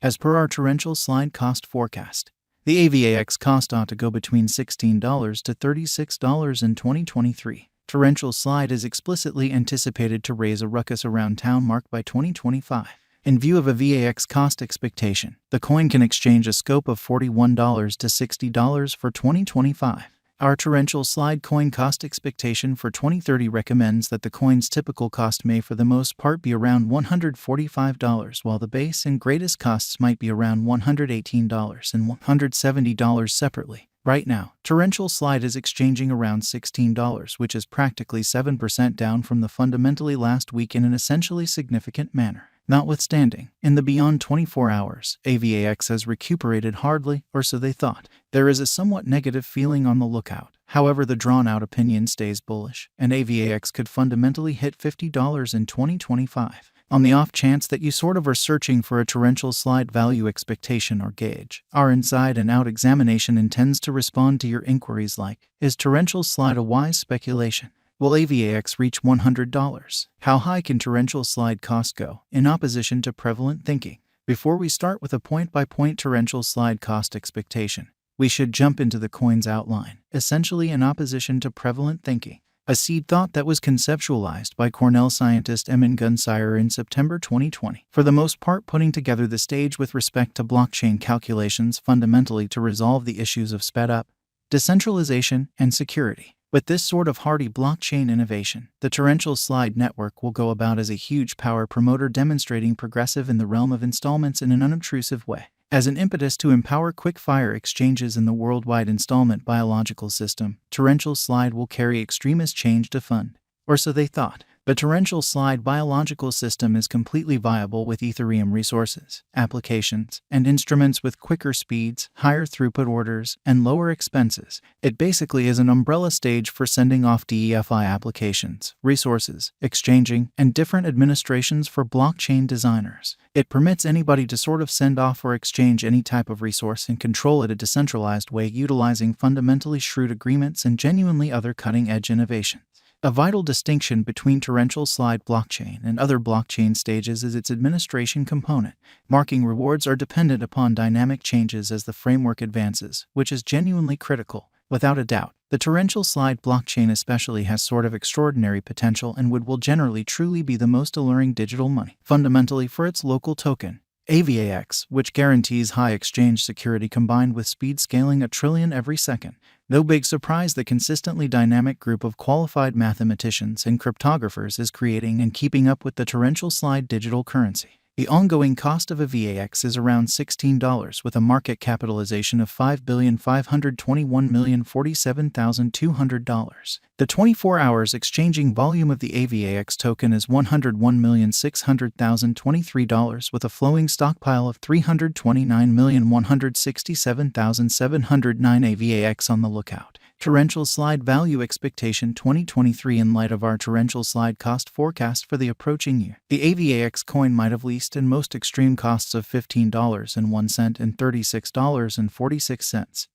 As per our torrential slide cost forecast, the Avax cost ought to go between $16 to $36 in 2023. Torrential slide is explicitly anticipated to raise a ruckus around town mark by 2025. In view of a VAX cost expectation, the coin can exchange a scope of $41 to $60 for 2025. Our torrential slide coin cost expectation for 2030 recommends that the coin's typical cost may for the most part be around $145, while the base and greatest costs might be around $118 and $170 separately. Right now, torrential slide is exchanging around $16, which is practically 7% down from the fundamentally last week in an essentially significant manner. Notwithstanding, in the beyond 24 hours, AVAX has recuperated hardly, or so they thought. There is a somewhat negative feeling on the lookout. However, the drawn-out opinion stays bullish, and AVAX could fundamentally hit $50 in 2025. On the off chance that you sort of are searching for a torrential slide value expectation or gauge, our inside and out examination intends to respond to your inquiries like, is torrential slide a wise speculation? Will AVAX reach $100? How high can torrential slide cost go, in opposition to prevalent thinking? Before we start with a point-by-point torrential slide cost expectation, we should jump into the coin's outline, essentially in opposition to prevalent thinking. A seed thought that was conceptualized by Cornell scientist Emin Gunsire in September 2020, for the most part putting together the stage with respect to blockchain calculations fundamentally to resolve the issues of sped-up, decentralization, and security. With this sort of hardy blockchain innovation, the torrential slide network will go about as a huge power promoter demonstrating progressive in the realm of installments in an unobtrusive way. As an impetus to empower quick-fire exchanges in the worldwide installment biological system, torrential slide will carry extremist change to fund. Or so they thought. The torrential slide biological system is completely viable with Ethereum resources, applications, and instruments with quicker speeds, higher throughput orders, and lower expenses. It basically is an umbrella stage for sending off DeFi applications, resources, exchanging, and different administrations for blockchain designers. It permits anybody to sort of send off or exchange any type of resource and control it a decentralized way utilizing fundamentally shrewd agreements and genuinely other cutting-edge innovations. A vital distinction between torrential slide blockchain and other blockchain stages is its administration component. Marking rewards are dependent upon dynamic changes as the framework advances, which is genuinely critical. Without a doubt, the torrential slide blockchain especially has sort of extraordinary potential and will generally truly be the most alluring digital money, fundamentally for its local token, AVAX, which guarantees high exchange security combined with speed scaling a trillion every second. No big surprise the consistently dynamic group of qualified mathematicians and cryptographers is creating and keeping up with the torrential slide digital currency. The ongoing cost of a VAX is around $16 with a market capitalization of $5,521,047,200. The 24 hours exchanging volume of the AVAX token is $101,600,023 with a flowing stockpile of 329,167,709 AVAX on the lookout. Torrential slide value expectation 2023. In light of our torrential slide cost forecast for the approaching year, the AVAX coin might have least and most extreme costs of $15.01 and $36.46.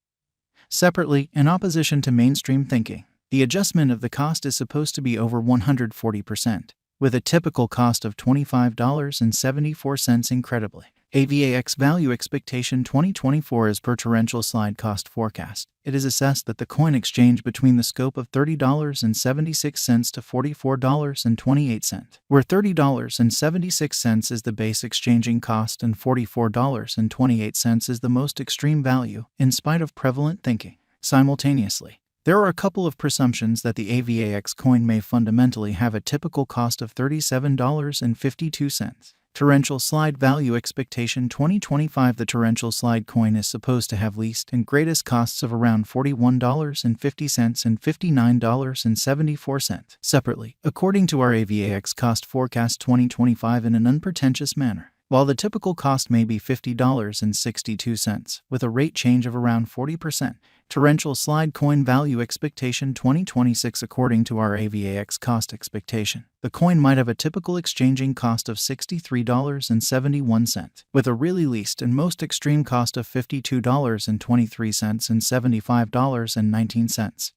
Separately, in opposition to mainstream thinking, the adjustment of the cost is supposed to be over 140%, with a typical cost of $25.74 incredibly. AVAX value expectation 2024 is per torrential slide cost forecast. It is assessed that the coin exchange between the scope of $30.76 to $44.28, where $30.76 is the base exchanging cost and $44.28 is the most extreme value, in spite of prevalent thinking. Simultaneously, there are a couple of presumptions that the AVAX coin may fundamentally have a typical cost of $37.52. Torrential slide value expectation 2025. The torrential slide coin is supposed to have least and greatest costs of around $41.50 and $59.74. Separately, according to our AVAX cost forecast 2025 in an unpretentious manner, while the typical cost may be $50.62, with a rate change of around 40%, torrential slide coin value expectation 2026 according to our AVAX cost expectation, the coin might have a typical exchanging cost of $63.71, with a really least and most extreme cost of $52.23 and $75.19.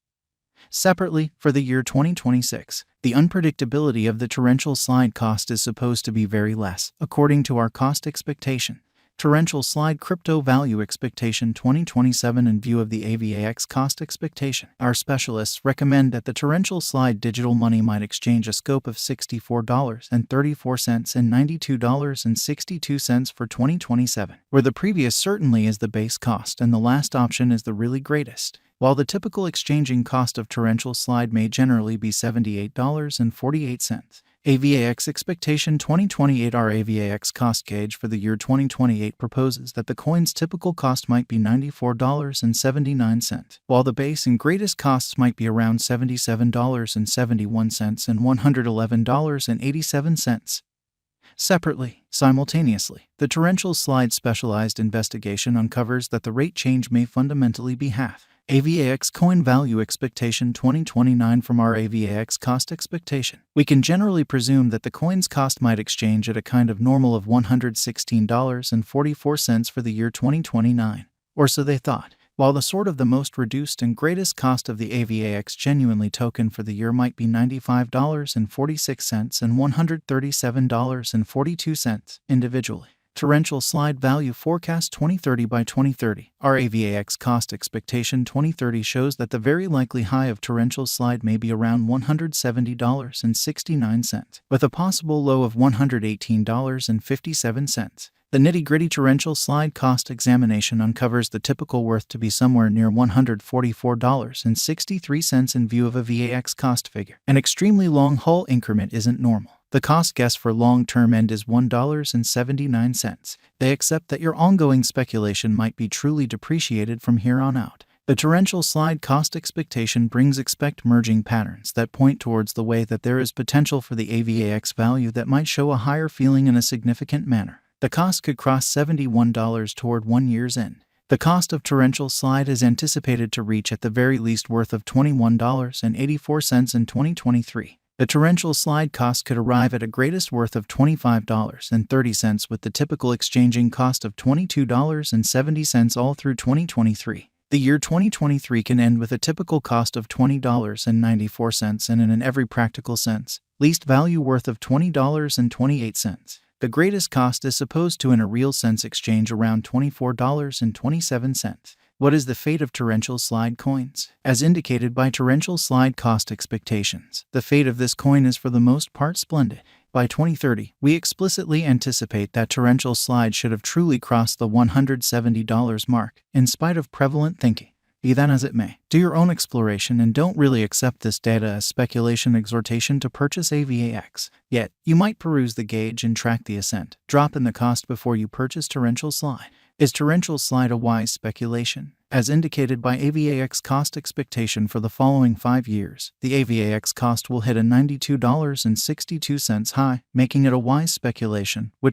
Separately, for the year 2026, the unpredictability of the torrential slide cost is supposed to be very less, according to our cost expectation. Torrential Slide Crypto Value Expectation 2027. In view of the AVAX cost expectation, our specialists recommend that the Torrential Slide digital money might exchange a scope of $64.34 and $92.62 for 2027, where the previous certainly is the base cost and the last option is the really greatest. While the typical exchanging cost of Torrential Slide may generally be $78.48, AVAX Expectation 2028. Our AVAX cost gauge for the year 2028 proposes that the coin's typical cost might be $94.79, while the base and greatest costs might be around $77.71 and $111.87. Separately, simultaneously, the Torrential Slide specialized investigation uncovers that the rate change may fundamentally be half. AVAX Coin Value Expectation 2029. From our AVAX cost expectation, we can generally presume that the coin's cost might exchange at a kind of normal of $116.44 for the year 2029, or so they thought, while the sort of the most reduced and greatest cost of the AVAX genuinely token for the year might be $95.46 and $137.42 individually. Torrential Slide Value Forecast 2030. By 2030, our AVAX cost expectation 2030 shows that the very likely high of Torrential Slide may be around $170.69, with a possible low of $118.57. The nitty-gritty Torrential Slide cost examination uncovers the typical worth to be somewhere near $144.63 in view of a VAX cost figure. An extremely long-haul increment isn't normal. The cost guess for long-term end is $1.79. They accept that your ongoing speculation might be truly depreciated from here on out. The Torrential Slide cost expectation brings expect merging patterns that point towards the way that there is potential for the AVAX value that might show a higher feeling in a significant manner. The cost could cross $71 toward 1 year's end. The cost of Torrential Slide is anticipated to reach at the very least worth of $21.84 in 2023. The Torrential Slide cost could arrive at a greatest worth of $25.30 with the typical exchanging cost of $22.70 all through 2023. The year 2023 can end with a typical cost of $20.94 and in an every practical sense, least value worth of $20.28. The greatest cost is supposed to in a real sense exchange around $24.27. What is the fate of Torrential Slide coins? As indicated by Torrential Slide cost expectations, the fate of this coin is for the most part splendid. By 2030, we explicitly anticipate that Torrential Slide should have truly crossed the $170 mark, in spite of prevalent thinking. Be that as it may, do your own exploration and don't really accept this data as speculation exhortation to purchase AVAX. Yet, you might peruse the gauge and track the ascent. Drop in the cost before you purchase Torrential Slide. Is Torrential Slide a wise speculation? As indicated by AVAX cost expectation for the following 5 years, the AVAX cost will hit a $92.62 high, making it a wise speculation, which